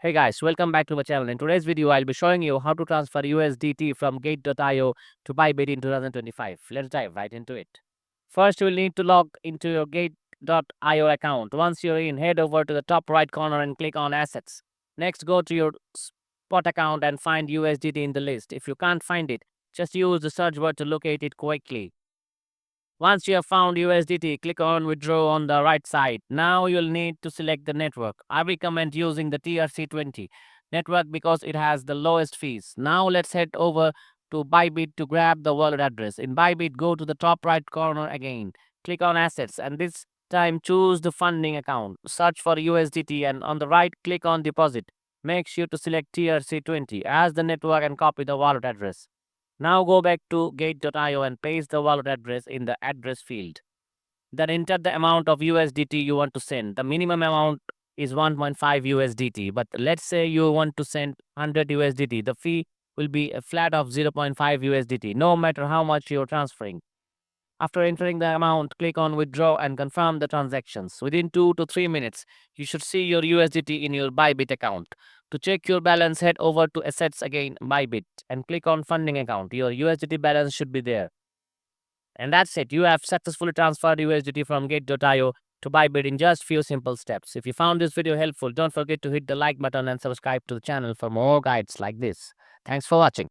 Hey guys, welcome back to my channel. In today's video, I'll be showing you how to transfer USDT from Gate.io to Bybit in 2025. Let's dive right into it. First, you will need to log into your Gate.io account. Once you're in, head over to the top right corner and click on Assets. Next, go to your spot account and find USDT in the list. If you can't find it, just use the search word to locate it quickly. Once you have found USDT, click on Withdraw on the right side. Now you'll need to select the network. I recommend using the TRC20 network because it has the lowest fees. Now let's head over to Bybit to grab the wallet address. In Bybit, go to the top right corner again. Click on Assets and this time choose the funding account. Search for USDT and on the right, click on Deposit. Make sure to select TRC20 as the network and copy the wallet address. Now go back to Gate.io and paste the wallet address in the address field. Then enter the amount of USDT you want to send. The minimum amount is 1.5 USDT, but let's say you want to send 100 USDT. The fee will be a flat of 0.5 USDT, no matter how much you're transferring. After entering the amount, click on Withdraw and confirm the transactions. Within 2 to 3 minutes, you should see your USDT in your Bybit account. To check your balance, head over to Assets again, Bybit, and click on Funding account. Your USDT balance should be there. And that's it. You have successfully transferred USDT from Gate.io to Bybit in just few simple steps. If you found this video helpful, don't forget to hit the like button and subscribe to the channel for more guides like this. Thanks for watching.